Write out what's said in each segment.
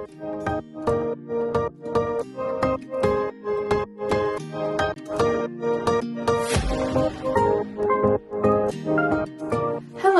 Hello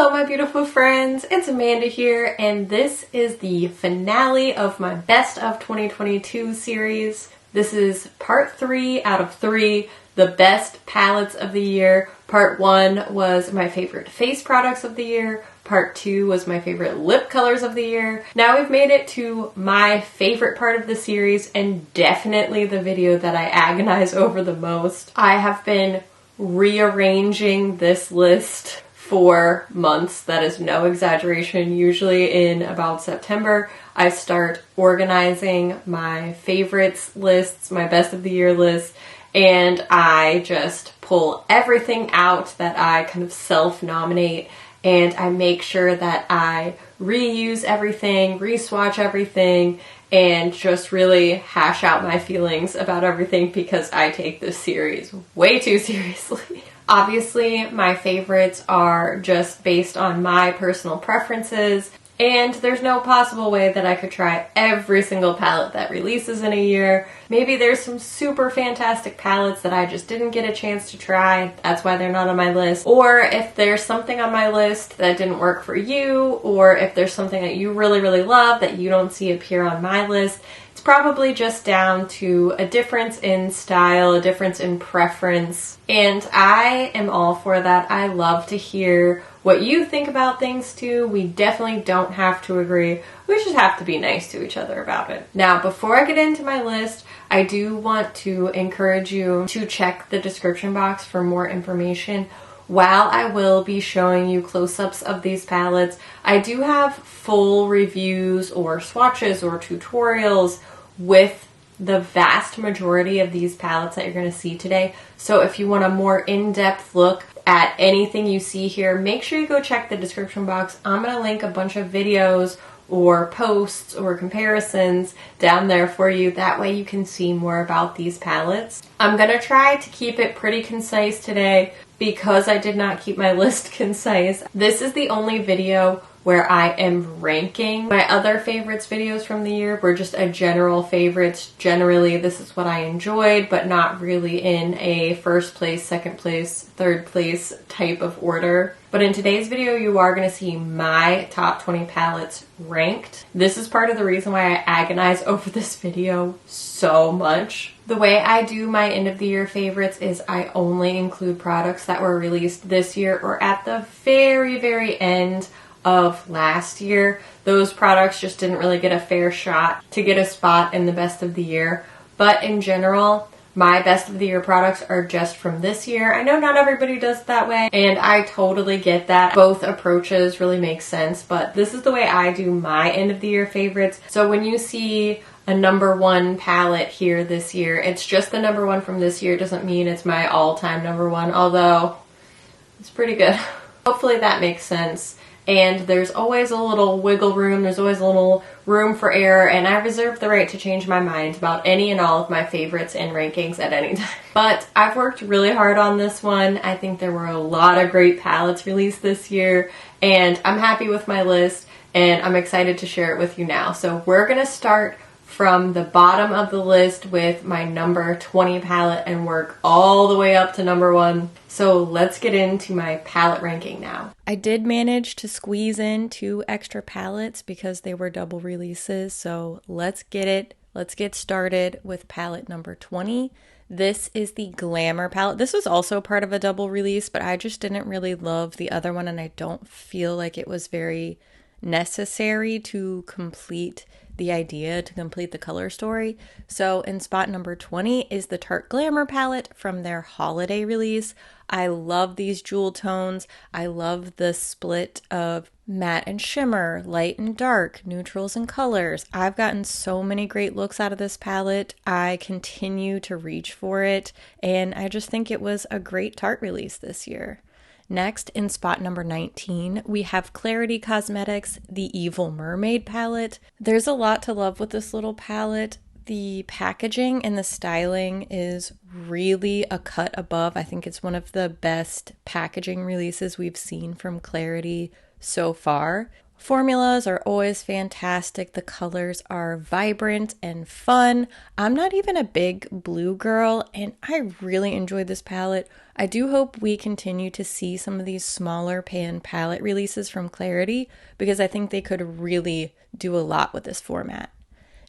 my beautiful friends, it's Amanda here, and this is the finale of my Best of 2022 series. This is part 3 out of 3, the best palettes of the year. Part 1 was my favorite face products of the year. Part 2 was my favorite lip colors of the year. Now we've made it to my favorite part of the series, and definitely the video that I agonize over the most. I have been rearranging this list for months. That is no exaggeration. Usually in about September, I start organizing my favorites lists, my best of the year lists, and I just pull everything out that I kind of self-nominate, and I make sure that I reuse everything, re-swatch everything, and just really hash out my feelings about everything because I take this series way too seriously. Obviously, my favorites are just based on my personal preferences, and there's no possible way that I could try every single palette that releases in a year. Maybe there's some super fantastic palettes that I just didn't get a chance to try, that's why they're not on my list. Or if there's something on my list that didn't work for you, or if there's something that you really, really love that you don't see appear on my list, it's probably just down to a difference in style, a difference in preference, and I am all for that. I love to hear what you think about things too. We definitely don't have to agree. We just have to be nice to each other about it. Now, before I get into my list, I do want to encourage you to check the description box for more information. While I will be showing you close-ups of these palettes, I do have full reviews or swatches or tutorials with the vast majority of these palettes that you're going to see today. So if you want a more in-depth look at anything you see here, make sure you go check the description box. I'm going to link a bunch of videos or posts or comparisons down there for you. That way you can see more about these palettes. I'm going to try to keep it pretty concise today because I did not keep my list concise. This is the only video where I am ranking. My other favorites videos from the year were just a general favorites. Generally, this is what I enjoyed, but not really in a first place, second place, third place type of order. But in today's video, you are going to see my top 20 palettes ranked. This is part of the reason why I agonize over this video so much. The way I do my end of the year favorites is I only include products that were released this year or at the very, very end of last year. Those products just didn't really get a fair shot to get a spot in the best of the year. But in general, my best of the year products are just from this year. I know not everybody does it that way, and I totally get that. Both approaches really make sense, but this is the way I do my end of the year favorites. So when you see a number 1 palette here this year, it's just the number 1 from this year. It doesn't mean it's my all-time number 1, although it's pretty good. Hopefully that makes sense. And there's always a little wiggle room, there's always a little room for error, and I reserve the right to change my mind about any and all of my favorites and rankings at any time. But I've worked really hard on this one. I think there were a lot of great palettes released this year, and I'm happy with my list, and I'm excited to share it with you now. So we're gonna start from the bottom of the list with my number 20 palette and work all the way up to number 1. So let's get into my palette ranking now. I did manage to squeeze in 2 extra palettes because they were double releases. So let's get started with palette number 20. This is the Glamour palette. This was also part of a double release, but I just didn't really love the other one, and I don't feel like it was very necessary to complete the idea, to complete the color story. So in spot number 20 is the Tarte Glamour palette from their holiday release. I love these jewel tones. I love the split of matte and shimmer, light and dark, neutrals and colors. I've gotten so many great looks out of this palette. I continue to reach for it, and I just think it was a great Tarte release this year. Next, in spot number 19, we have Clarity Cosmetics, the Evil Mermaid palette. There's a lot to love with this little palette. The packaging and the styling is really a cut above. I think it's one of the best packaging releases we've seen from Clarity so far. Formulas are always fantastic. The colors are vibrant and fun. I'm not even a big blue girl, and I really enjoyed this palette. I do hope we continue to see some of these smaller pan palette releases from Clarity because I think they could really do a lot with this format.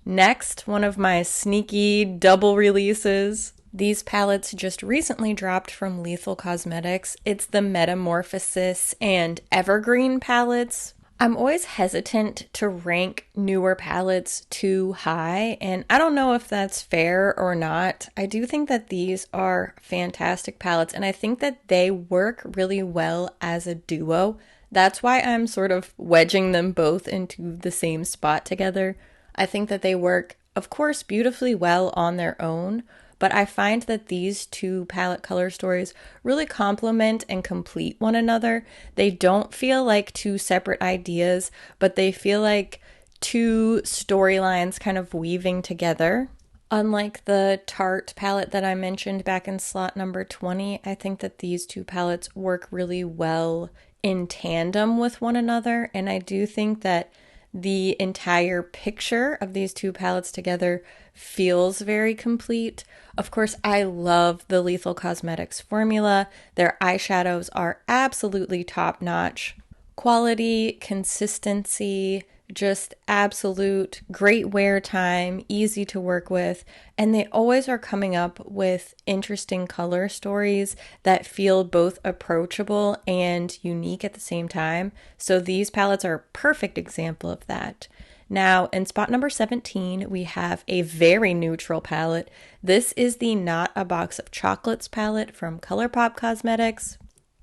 Next, one of my sneaky double releases. These palettes just recently dropped from Lethal Cosmetics. It's the Metamorphosis and Evergreen palettes. I'm always hesitant to rank newer palettes too high, and I don't know if that's fair or not. I do think that these are fantastic palettes, and I think that they work really well as a duo. That's why I'm sort of wedging them both into the same spot together. I think that they work, of course, beautifully well on their own, but I find that these two palette color stories really complement and complete one another. They don't feel like two separate ideas, but they feel like two storylines kind of weaving together. Unlike the Tarte palette that I mentioned back in slot number 20, I think that these two palettes work really well in tandem with one another, and I do think that the entire picture of these two palettes together feels very complete. Of course, I love the Lethal Cosmetics formula. Their eyeshadows are absolutely top-notch. Quality, consistency, just absolute great wear time, easy to work with, and they always are coming up with interesting color stories that feel both approachable and unique at the same time. So these palettes are a perfect example of that. Now, in spot number 17, we have a very neutral palette. This is the Not a Box of Chocolates palette from ColourPop Cosmetics.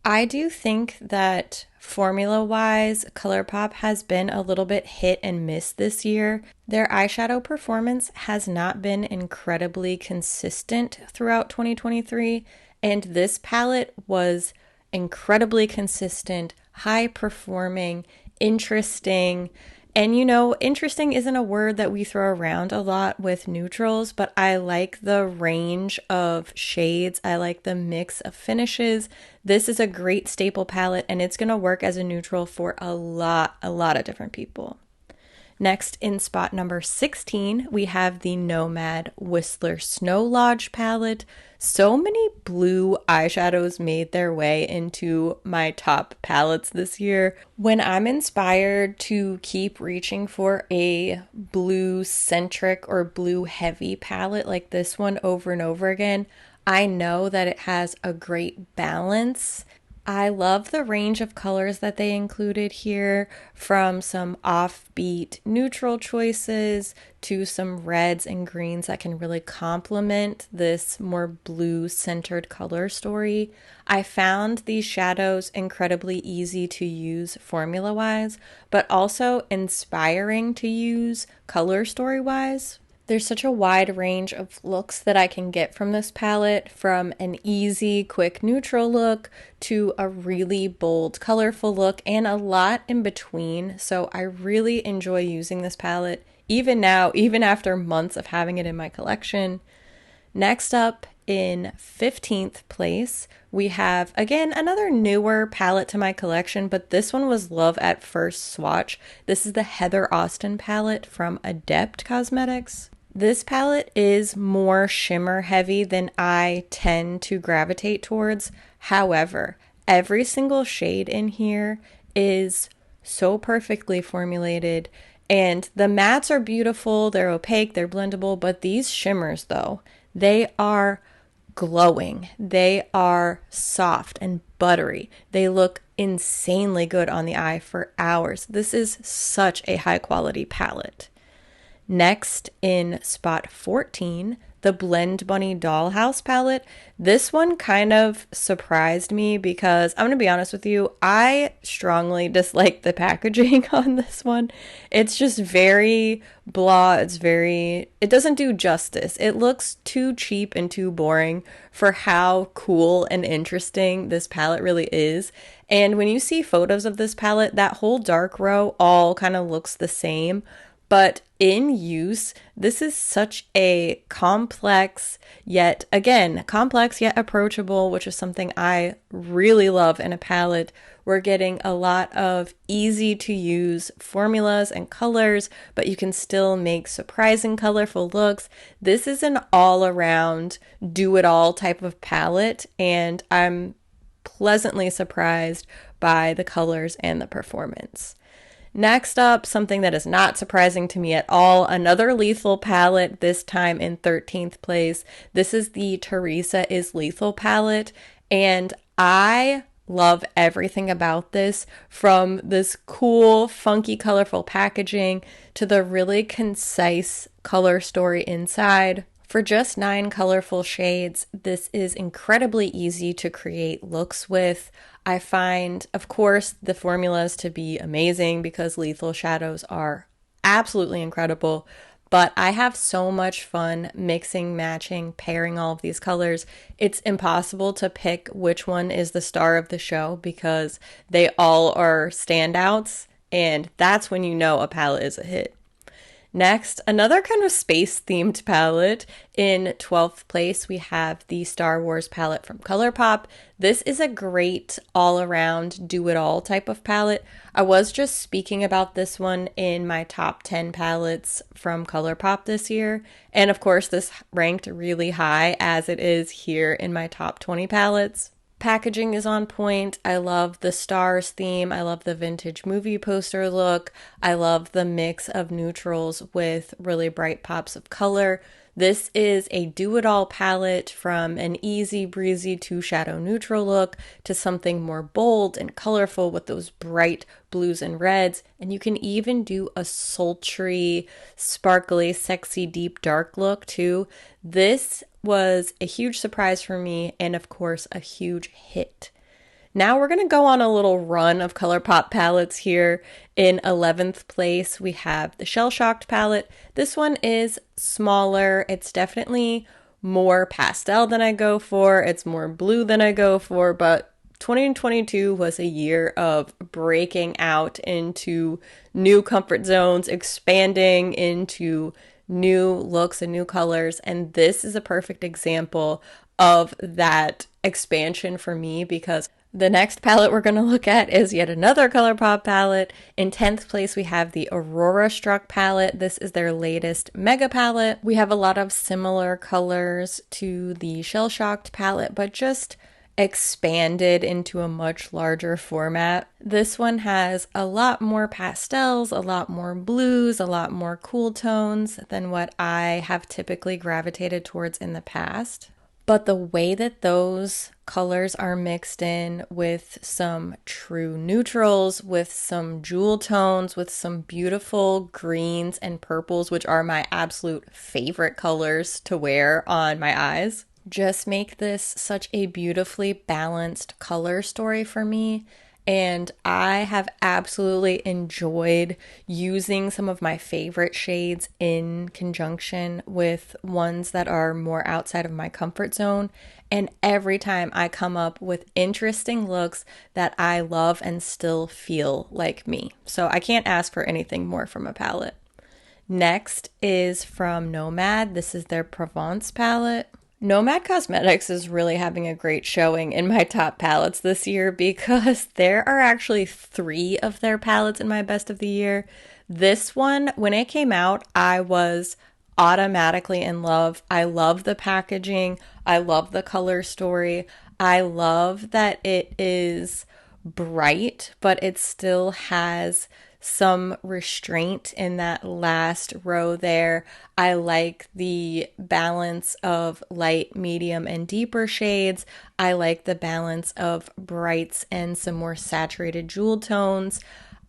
I do think that formula-wise, ColourPop has been a little bit hit and miss this year. Their eyeshadow performance has not been incredibly consistent throughout 2023, and this palette was incredibly consistent, high-performing, interesting. And interesting isn't a word that we throw around a lot with neutrals, but I like the range of shades. I like the mix of finishes. This is a great staple palette, and it's going to work as a neutral for a lot of different people. Next, in spot number 16, we have the Nomad Whistler Snow Lodge palette. So many blue eyeshadows made their way into my top palettes this year. When I'm inspired to keep reaching for a blue-centric or blue-heavy palette like this one over and over again, I know that it has a great balance. I love the range of colors that they included here, from some offbeat neutral choices to some reds and greens that can really complement this more blue-centered color story. I found these shadows incredibly easy to use formula-wise, but also inspiring to use color story-wise. There's such a wide range of looks that I can get from this palette, from an easy, quick neutral look to a really bold, colorful look, and a lot in between. So I really enjoy using this palette, even now, even after months of having it in my collection. Next up, in 15th place, we have, again, another newer palette to my collection, but this one was love at first swatch. This is the Heather Austin palette from Adept Cosmetics. This palette is more shimmer heavy than I tend to gravitate towards. However, every single shade in here is so perfectly formulated, and the mattes are beautiful, they're opaque, they're blendable, but these shimmers though, they are glowing. They are soft and buttery. They look insanely good on the eye for hours. This is such a high quality palette. Next, in spot 14, the Blend Bunny Dollhouse palette. This one kind of surprised me because, I'm going to be honest with you, I strongly dislike the packaging on this one. It's just very blah. It doesn't do justice. It looks too cheap and too boring for how cool and interesting this palette really is. And when you see photos of this palette, that whole dark row all kind of looks the same. But in use, this is such a complex yet approachable, which is something I really love in a palette. We're getting a lot of easy to use formulas and colors, but you can still make surprising colorful looks. This is an all around do it all type of palette, and I'm pleasantly surprised by the colors and the performance. Next up, something that is not surprising to me at all, another Lethal palette, this time in 13th place. This is the Teresa is Lethal palette, and I love everything about this, from this cool, funky, colorful packaging to the really concise color story inside. For just 9 colorful shades, this is incredibly easy to create looks with. I find, of course, the formulas to be amazing because Lethal shadows are absolutely incredible, but I have so much fun mixing, matching, pairing all of these colors. It's impossible to pick which one is the star of the show because they all are standouts, and that's when you know a palette is a hit. Next, another kind of space-themed palette. In 12th place, we have the Star Wars palette from ColourPop. This is a great all-around, do-it-all type of palette. I was just speaking about this one in my top 10 palettes from ColourPop this year. And of course, this ranked really high as it is here in my top 20 palettes. Packaging is on point. I love the stars theme. I love the vintage movie poster look. I love the mix of neutrals with really bright pops of color. This is a do-it-all palette, from an easy breezy 2 shadow neutral look to something more bold and colorful with those bright blues and reds. And you can even do a sultry, sparkly, sexy, deep dark look too. This was a huge surprise for me, and of course a huge hit. Now we're going to go on a little run of ColourPop palettes here. In 11th place, we have the Shell Shocked palette. This one is smaller. It's definitely more pastel than I go for. It's more blue than I go for, but 2022 was a year of breaking out into new comfort zones, expanding into new looks and new colors, and this is a perfect example of that expansion for me, because the next palette we're going to look at is yet another ColourPop palette. In 10th place, we have the Aurora Struck palette. This is their latest mega palette. We have a lot of similar colors to the Shell Shocked palette, but just expanded into a much larger format. This one has a lot more pastels, a lot more blues, a lot more cool tones than what I have typically gravitated towards in the past. But the way that those colors are mixed in with some true neutrals, with some jewel tones, with some beautiful greens and purples, which are my absolute favorite colors to wear on my eyes, just make this such a beautifully balanced color story for me. And I have absolutely enjoyed using some of my favorite shades in conjunction with ones that are more outside of my comfort zone. And every time I come up with interesting looks that I love and still feel like me. So I can't ask for anything more from a palette. Next is from Nomad. This is their Provence palette. Nomad Cosmetics is really having a great showing in my top palettes this year, because there are actually 3 of their palettes in my best of the year. This one, when it came out, I was automatically in love. I love the packaging. I love the color story. I love that it is bright, but it still has some restraint in that last row there. I like the balance of light, medium, and deeper shades. I like the balance of brights and some more saturated jewel tones.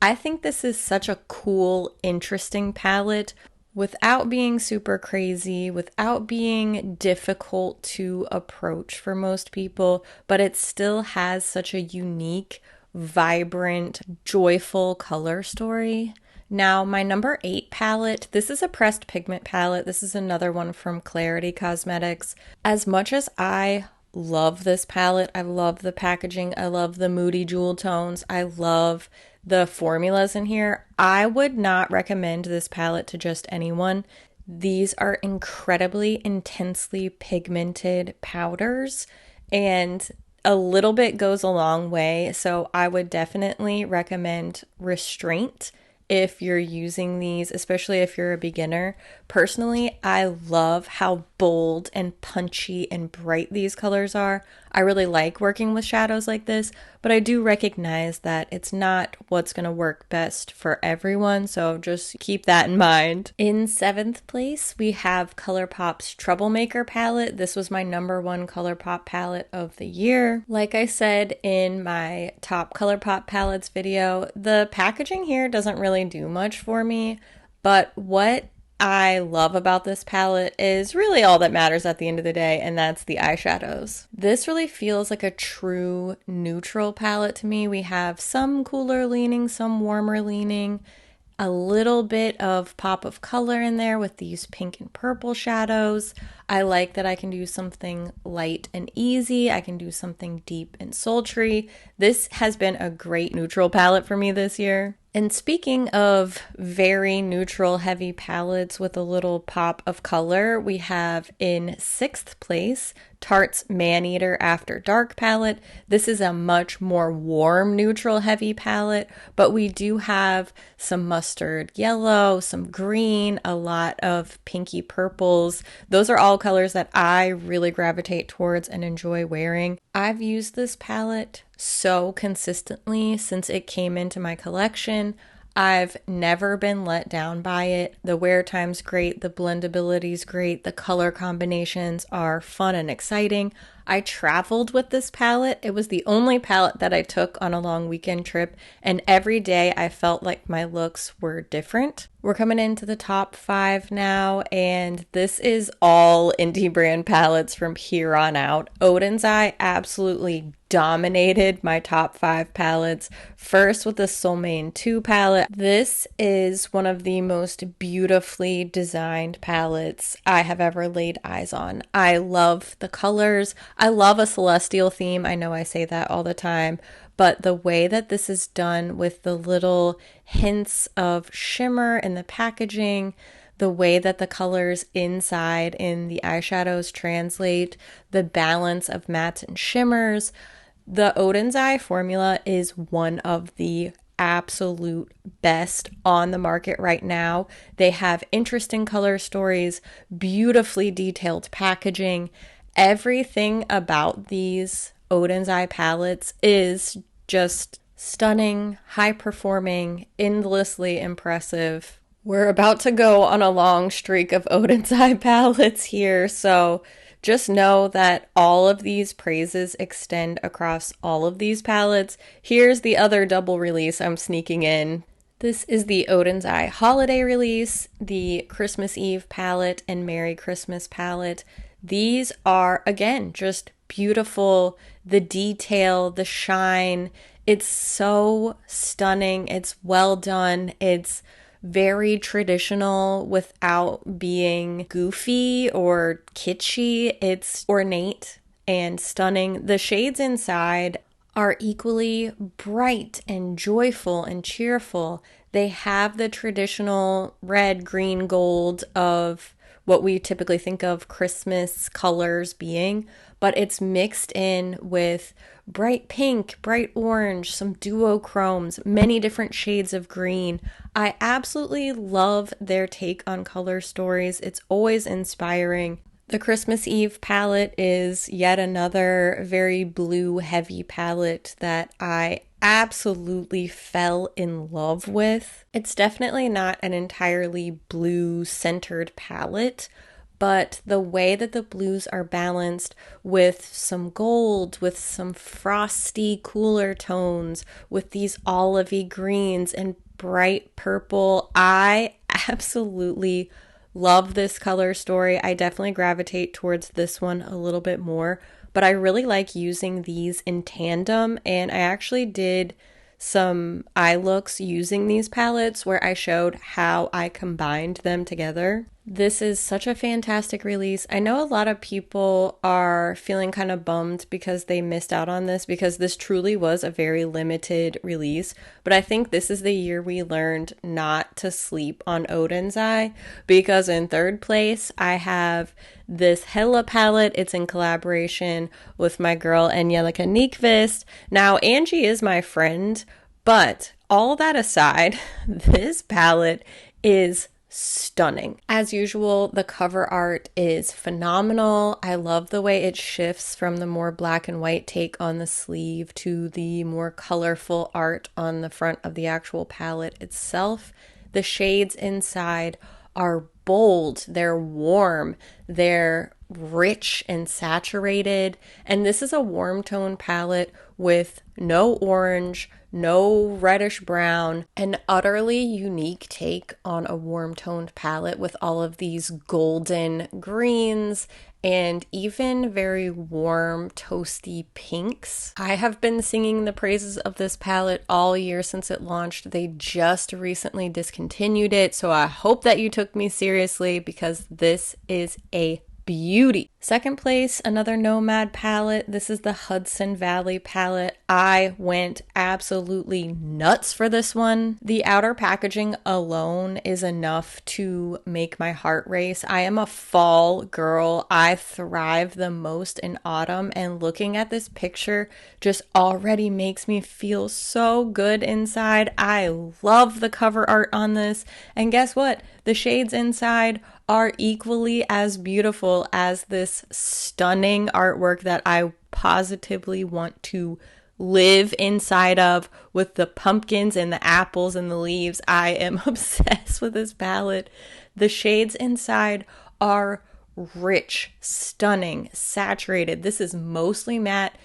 I think this is such a cool, interesting palette without being super crazy, without being difficult to approach for most people, but it still has such a unique, vibrant, joyful color story. Now, my number 8 palette, this is a pressed pigment palette. This is another one from Clarity Cosmetics. As much as I love this palette, I love the packaging, I love the moody jewel tones, I love the formulas in here. I would not recommend this palette to just anyone. These are incredibly intensely pigmented powders, and a little bit goes a long way. So I would definitely recommend restraint if you're using these, especially if you're a beginner. Personally, I love how bold and punchy and bright these colors are. I really like working with shadows like this, but I do recognize that it's not what's going to work best for everyone, so just keep that in mind. In 7th place, we have ColourPop's Troublemaker palette. This was my #1 ColourPop palette of the year. Like I said in my top ColourPop palettes video, the packaging here doesn't really do much for me, but what I love about this palette is really all that matters at the end of the day, and that's the eyeshadows. This really feels like a true neutral palette to me. We have some cooler leaning, some warmer leaning, a little bit of pop of color in there with these pink and purple shadows. I like that I can do something light and easy. I can do something deep and sultry. This has been a great neutral palette for me this year. And speaking of very neutral heavy palettes with a little pop of color, we have in 6th place Tarte's Maneater After Dark palette. This is a much more warm neutral heavy palette, but we do have some mustard yellow, some green, a lot of pinky purples. Those are all colors that I really gravitate towards and enjoy wearing. I've used this palette so consistently since it came into my collection. I've never been let down by it. The wear time's great, the blendability's great, the color combinations are fun and exciting. I traveled with this palette. It was the only palette that I took on a long weekend trip, and every day I felt like my looks were different. We're coming into the top 5 now, and this is all indie brand palettes from here on out. Odin's Eye absolutely dominated my top 5 palettes. First with the Soulmane 2 palette. This is one of the most beautifully designed palettes I have ever laid eyes on. I love the colors. I love a celestial theme. I know I say that all the time, but the way that this is done with the little hints of shimmer in the packaging, the way that the colors inside in the eyeshadows translate, the balance of mattes and shimmers. The Odin's Eye formula is one of the absolute best on the market right now. They have interesting color stories, beautifully detailed packaging. Everything about these Odin's Eye palettes is just stunning, high-performing, endlessly impressive. We're about to go on a long streak of Odin's Eye palettes here, so just know that all of these praises extend across all of these palettes. Here's the other double release I'm sneaking in. This is the Odin's Eye holiday release, the Christmas Eve palette, and Merry Christmas palette. These are, again, just beautiful. The detail, the shine, it's so stunning. It's well done. It's very traditional without being goofy or kitschy. It's ornate and stunning. The shades inside are equally bright and joyful and cheerful. They have the traditional red, green, gold of what we typically think of Christmas colors being, but it's mixed in with bright pink, bright orange, some duochromes, many different shades of green. I absolutely love their take on color stories. It's always inspiring. The Christmas Eve palette is yet another very blue heavy palette that I absolutely fell in love with. It's definitely not an entirely blue centered palette, but the way that the blues are balanced with some gold, with some frosty cooler tones, with these olivey greens and bright purple, I absolutely love this color story. I definitely gravitate towards this one a little bit more, but I really like using these in tandem, and I actually did some eye looks using these palettes where I showed how I combined them together. This is such a fantastic release. I know a lot of people are feeling kind of bummed because they missed out on this because this truly was a very limited release. But I think this is the year we learned not to sleep on Odin's Eye, because in third place, I have this Hella palette. It's in collaboration with my girl Angelica Nyqvist. Now, Angie is my friend, but all that aside, this palette is stunning. As usual, the cover art is phenomenal. I love the way it shifts from the more black and white take on the sleeve to the more colorful art on the front of the actual palette itself. The shades inside are bold, they're warm, they're rich and saturated, and this is a warm tone palette with no orange, no reddish brown, an utterly unique take on a warm toned palette with all of these golden greens and even very warm toasty pinks. I have been singing the praises of this palette all year since it launched. They just recently discontinued it, so I hope that you took me seriously because this is a beauty. Second place, another Nomad palette. This is the Hudson Valley palette. I went absolutely nuts for this one. The outer packaging alone is enough to make my heart race. I am a fall girl. I thrive the most in autumn, and looking at this picture just already makes me feel so good inside. I love the cover art on this, and guess what? The shades inside are equally as beautiful as this stunning artwork that I positively want to live inside of, with the pumpkins and the apples and the leaves. I am obsessed with this palette. The shades inside are rich, stunning, saturated. This is mostly matte.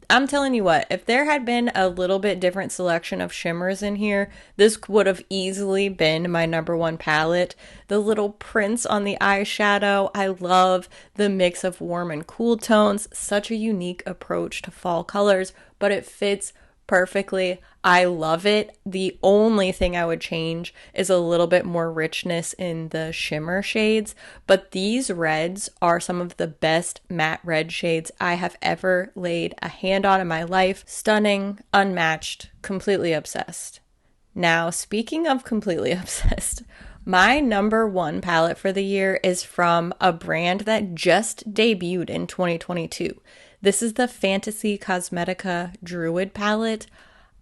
I'm telling you what, if there had been a little bit different selection of shimmers in here, this would have easily been my number one palette. The little prints on the eyeshadow, I love the mix of warm and cool tones. Such a unique approach to fall colors, but it fits perfectly. I love it. The only thing I would change is a little bit more richness in the shimmer shades, but these reds are some of the best matte red shades I have ever laid a hand on in my life. Stunning, unmatched, completely obsessed. Now, speaking of completely obsessed, my number one palette for the year is from a brand that just debuted in 2022. This is the Fantasy Cosmetica Druid palette.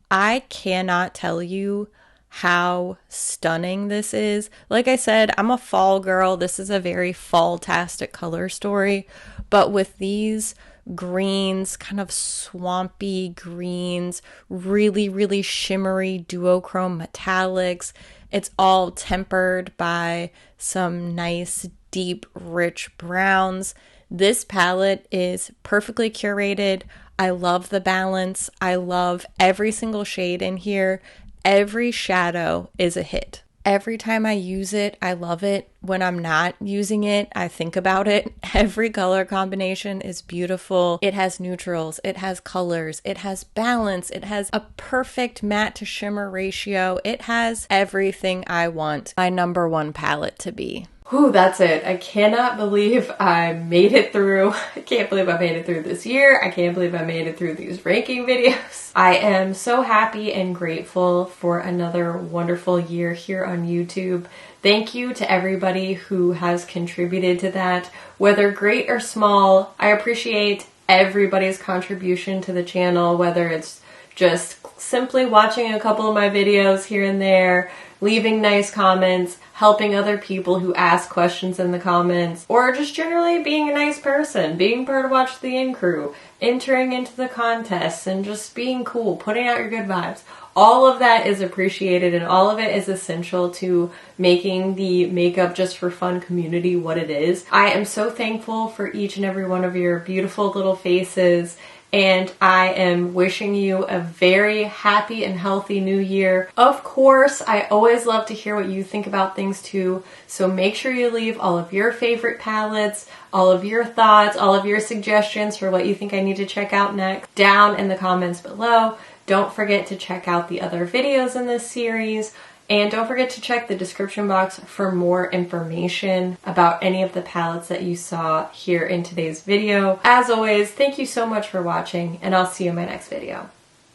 I cannot tell you how stunning this is. Like I said, I'm a fall girl. This is a very fall-tastic color story, but with these greens, kind of swampy greens, really, really shimmery duochrome metallics, it's all tempered by some nice, deep, rich browns. This palette is perfectly curated. I love the balance. I love every single shade in here. Every shadow is a hit. Every time I use it, I love it. When I'm not using it, I think about it. Every color combination is beautiful. It has neutrals, it has colors, it has balance, it has a perfect matte to shimmer ratio. It has everything I want my number one palette to be. Whew, that's it. I cannot believe I made it through. I can't believe I made it through this year. I can't believe I made it through these ranking videos. I am so happy and grateful for another wonderful year here on YouTube. Thank you to everybody who has contributed to that, whether great or small. I appreciate everybody's contribution to the channel, whether it's just simply watching a couple of my videos here and there, leaving nice comments, helping other people who ask questions in the comments, or just generally being a nice person, being part of Watch the In Crew, entering into the contests, and just being cool, putting out your good vibes. All of that is appreciated, and all of it is essential to making the Makeup.Just.For.Fun community what it is. I am so thankful for each and every one of your beautiful little faces, and I am wishing you a very happy and healthy new year. Of course, I always love to hear what you think about things too, so make sure you leave all of your favorite palettes, all of your thoughts, all of your suggestions for what you think I need to check out next down in the comments below. Don't forget to check out the other videos in this series, And don't forget to check the description box for more information about any of the palettes that you saw here in today's video. As always, thank you so much for watching, and I'll see you in my next video.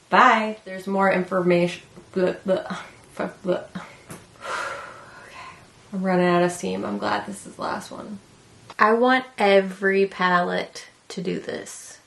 Bye! There's more information. Blah, blah, blah. Okay. I'm running out of steam. I'm glad this is the last one. I want every palette to do this.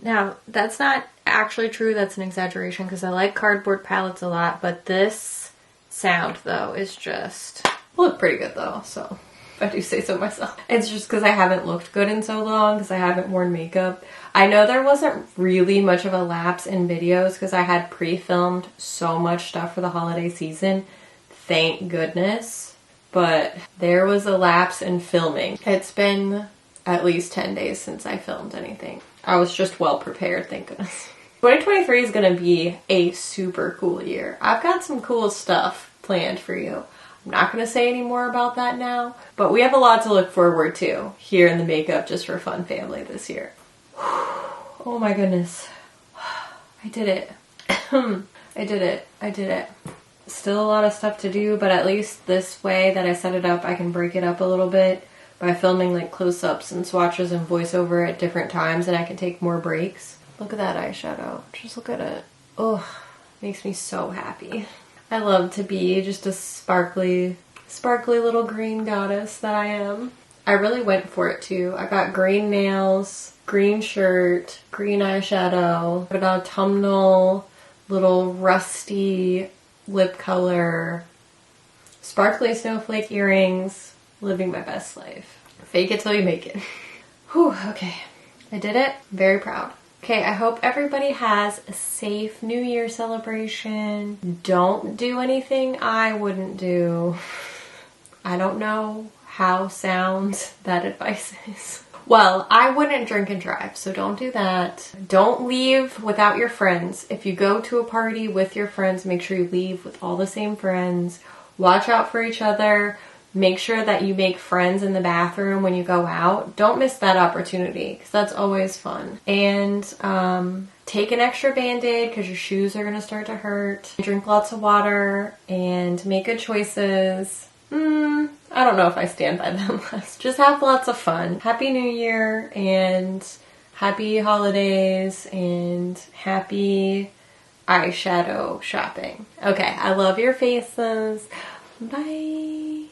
Now, that's not actually true. That's an exaggeration because I like cardboard palettes a lot, but this sound, though, is just... look pretty good, though, so if I do say so myself. It's just because I haven't looked good in so long because I haven't worn makeup. I know there wasn't really much of a lapse in videos because I had pre-filmed so much stuff for the holiday season. Thank goodness. But there was a lapse in filming. It's been at least 10 days since I filmed anything. I was just well prepared, thank goodness. 2023 is going to be a super cool year. I've got some cool stuff planned for you. I'm not going to say any more about that now, but we have a lot to look forward to here in the Makeup.Just.For.Fun family this year. Oh my goodness. I did it. I did it. I did it. Still a lot of stuff to do, but at least this way that I set it up, I can break it up a little bit by filming like close-ups and swatches and voiceover at different times, and I can take more breaks. Look at that eyeshadow. Just look at it. Oh, makes me so happy. I love to be just a sparkly little green goddess that I am. I really went for it too. I got green nails, green shirt, green eyeshadow, an autumnal little rusty lip color, sparkly snowflake earrings, living my best life. Fake it till you make it. Whew, okay. I did it. I'm very proud. Okay, I hope everybody has a safe New Year celebration. Don't do anything I wouldn't do. I don't know how sound that advice is. Well, I wouldn't drink and drive, so don't do that. Don't leave without your friends. If you go to a party with your friends, make sure you leave with all the same friends. Watch out for each other. Make sure that you make friends in the bathroom when you go out. Don't miss that opportunity because that's always fun. And take an extra Band-Aid because your shoes are going to start to hurt. Drink lots of water and make good choices. I don't know if I stand by them last. Just have lots of fun. Happy New Year and happy holidays and happy eyeshadow shopping. Okay, I love your faces. Bye.